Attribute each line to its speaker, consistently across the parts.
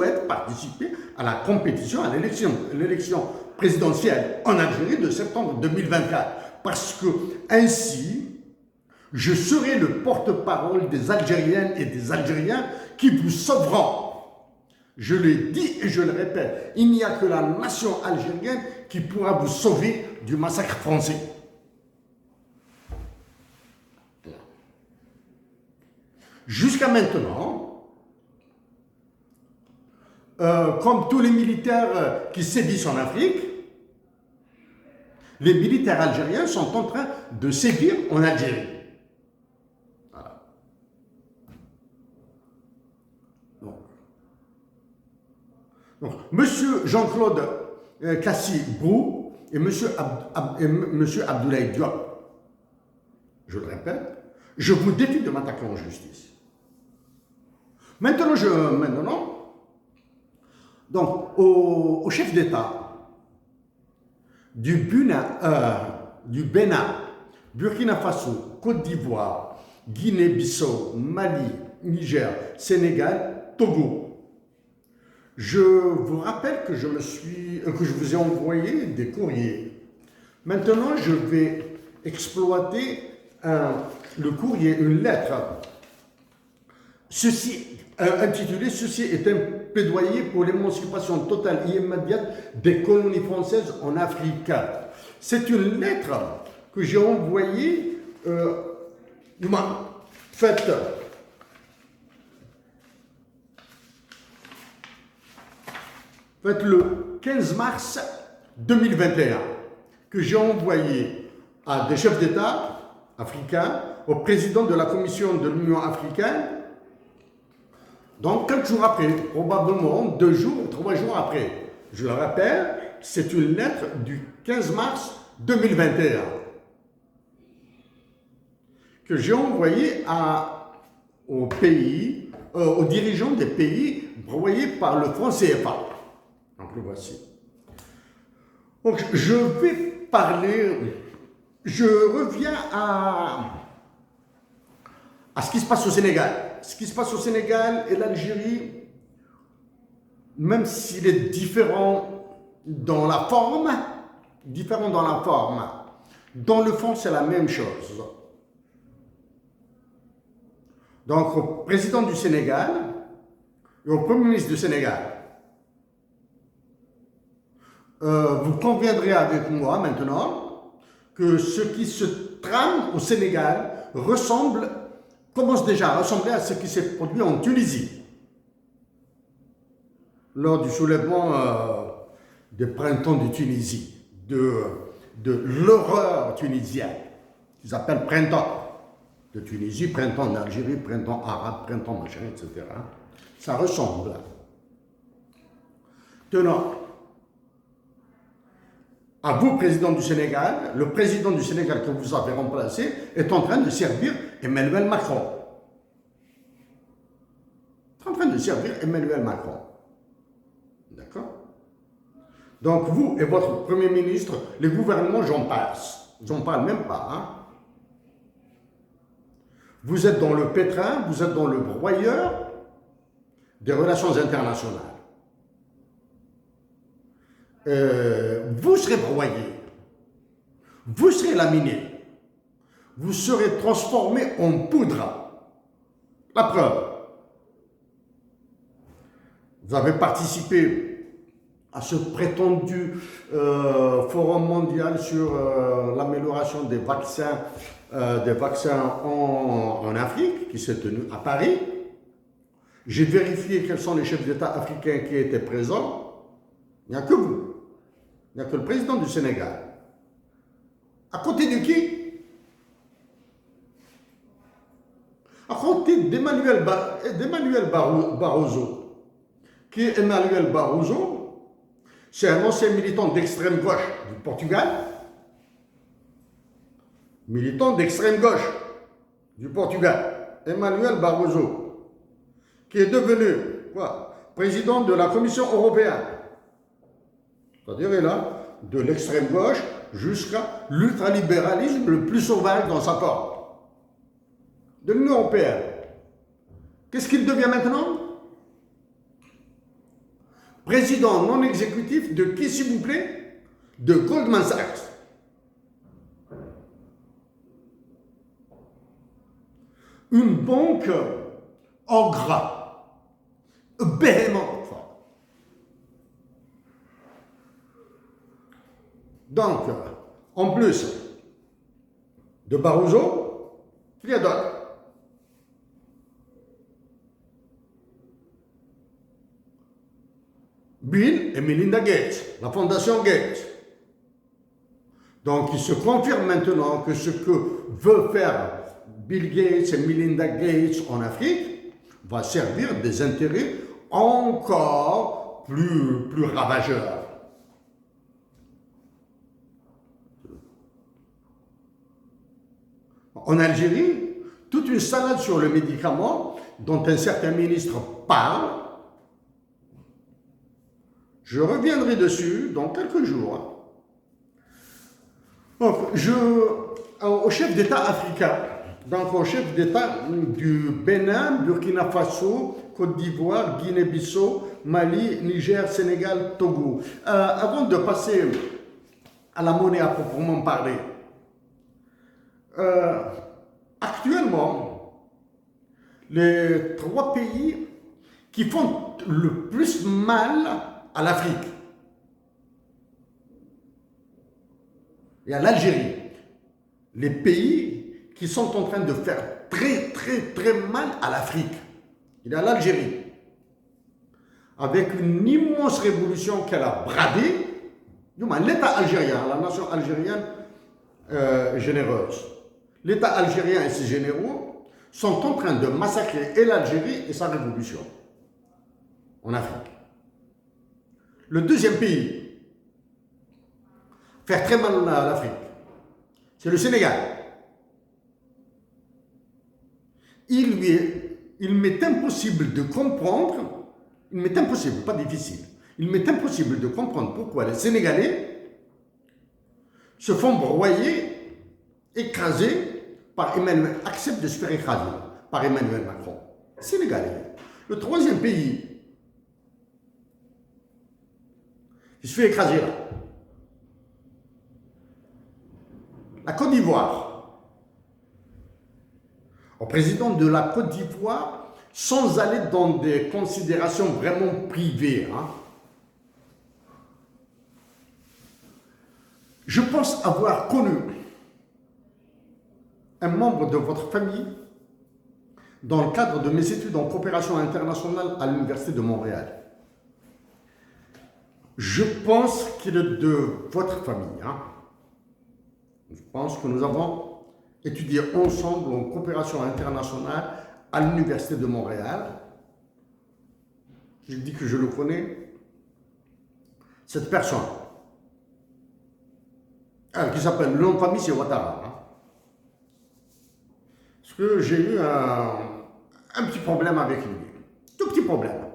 Speaker 1: souhaite participer à la compétition, à l'élection présidentielle en Algérie de septembre 2024. Parce que ainsi, je serai le porte-parole des Algériennes et des Algériens qui vous sauveront. Je le dis et je le répète, il n'y a que la nation algérienne qui pourra vous sauver du massacre français. Jusqu'à maintenant, comme tous les militaires qui sévissent en Afrique, les militaires algériens sont en train de sévir en Algérie. Voilà. Donc, monsieur Jean-Claude Kassi-Brou et monsieur Abdoulaye Diop, je le répète, je vous défie de m'attaquer en justice. Maintenant, donc, au chef d'État du Bénin, Burkina Faso, Côte d'Ivoire, Guinée-Bissau, Mali, Niger, Sénégal, Togo, je vous rappelle que je vous ai envoyé des courriers. Maintenant, je vais exploiter le courrier, une lettre. Intitulé « Ceci est un plaidoyer pour l'émancipation totale et immédiate des colonies françaises en Afrique ». C'est une lettre que j'ai envoyée, faite le 15 mars 2021, que j'ai envoyée à des chefs d'État africains, au président de la Commission de l'Union africaine. Donc, quelques jours après, probablement 2 jours, 3 jours après, je le rappelle, c'est une lettre du 15 mars 2021 que j'ai envoyée aux dirigeants des pays broyés par le franc CFA. Donc, le voici. Donc, je reviens à ce qui se passe au Sénégal. Ce qui se passe au Sénégal et l'Algérie, même s'il est différent dans la forme, dans le fond, c'est la même chose. Donc, au président du Sénégal et au Premier ministre du Sénégal, vous conviendrez avec moi maintenant que ce qui se trame au Sénégal commence déjà à ressembler à ce qui s'est produit en Tunisie lors du soulèvement des printemps de Tunisie, de l'horreur tunisienne, qu'ils appellent printemps de Tunisie, printemps en Algérie, printemps arabe, printemps machin, etc. Ça ressemble. Tenant, à vous, président du Sénégal, le président du Sénégal que vous avez remplacé est en train de servir Emmanuel Macron. D'accord? Donc vous et votre Premier ministre, les gouvernements, j'en passe. J'en parle même pas. Hein? Vous êtes dans le pétrin, vous êtes dans le broyeur des relations internationales. Vous serez broyé, vous serez laminé, vous serez transformé en poudre. La preuve, vous avez participé à ce prétendu forum mondial sur l'amélioration des vaccins en Afrique, qui s'est tenu à Paris. J'ai vérifié quels sont les chefs d'État africains qui étaient présents. Il n'y a que vous. Il n'y a que le président du Sénégal. À côté de qui? À côté d'Emmanuel Barroso. Qui est Emmanuel Barroso? C'est un ancien militant d'extrême gauche du Portugal. Militant d'extrême gauche du Portugal. Emmanuel Barroso. Qui est devenu président de la Commission européenne. C'est-à-dire là, de l'extrême gauche jusqu'à l'ultralibéralisme le plus sauvage dans sa forme. De l'Union européenne. Qu'est-ce qu'il devient maintenant? Président non exécutif de qui, s'il vous plaît? De Goldman Sachs. Une banque en gras, béhémoth. Donc, en plus de Barroso, il y a d'autres. Bill et Melinda Gates, la fondation Gates. Donc, il se confirme maintenant que ce que veut faire Bill Gates et Melinda Gates en Afrique va servir des intérêts encore plus ravageurs. En Algérie, toute une salade sur le médicament dont un certain ministre parle. Je reviendrai dessus dans quelques jours. Donc, au chef d'État africain, donc au chef d'État du Bénin, Burkina Faso, Côte d'Ivoire, Guinée-Bissau, Mali, Niger, Sénégal, Togo. Avant de passer à la monnaie à proprement parler, actuellement, les 3 pays qui font le plus mal à l'Afrique, il y a l'Algérie. Les pays qui sont en train de faire très mal à l'Afrique, il y a l'Algérie, avec une immense révolution qu'elle a bradée. L'État algérien, la nation algérienne généreuse, l'État algérien et ses généraux sont en train de massacrer et l'Algérie et sa révolution en Afrique. Le deuxième pays, faire très mal à l'Afrique, c'est le Sénégal. Il m'est impossible de comprendre, il m'est impossible, pas difficile, il m'est impossible de comprendre pourquoi les Sénégalais se font broyer, écraser par Emmanuel, acceptent de se faire écraser par Emmanuel Macron. Sénégalais. Le troisième pays qui se fait écraser là, la Côte d'Ivoire. Au président de la Côte d'Ivoire, sans aller dans des considérations vraiment privées, je pense avoir connu un membre de votre famille dans le cadre de mes études en coopération internationale à l'Université de Montréal. Je pense qu'il est de votre famille. Je pense que nous avons étudié ensemble en coopération internationale à l'Université de Montréal. Je dis que je le connais. Cette personne, qui s'appelle, le nom de famille, c'est Ouattara. Parce que j'ai eu un petit problème avec lui. Tout petit problème.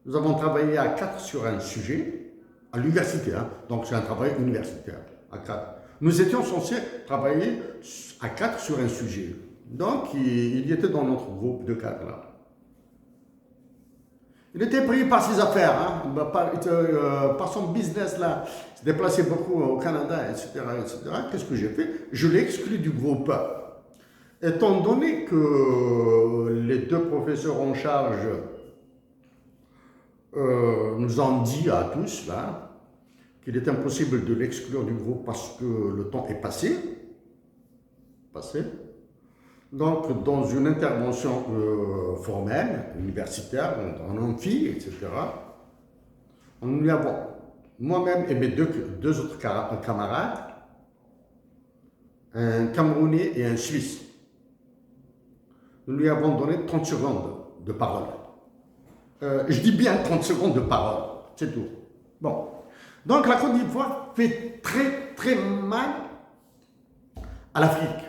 Speaker 1: Nous avons travaillé à 4 sur un sujet, à l'université, donc c'est un travail universitaire, à 4. Nous étions censés travailler à 4 sur un sujet. Donc, il était dans notre groupe de 4 là. Il était pris par ses affaires, par son business là. Il s'est déplacé beaucoup au Canada, etc. etc. Qu'est-ce que j'ai fait? Je l'ai exclu du groupe. Étant donné que les 2 professeurs en charge nous ont dit à tous là qu'il est impossible de l'exclure du groupe parce que le temps est passé. Donc, dans une intervention formelle, universitaire, en amphi, etc., nous avons, moi-même et mes deux autres camarades, un Camerounais et un Suisse, nous lui avons donné 30 secondes de parole. Je dis bien 30 secondes de parole, c'est tout. Bon. Donc la Côte d'Ivoire fait très mal à l'Afrique.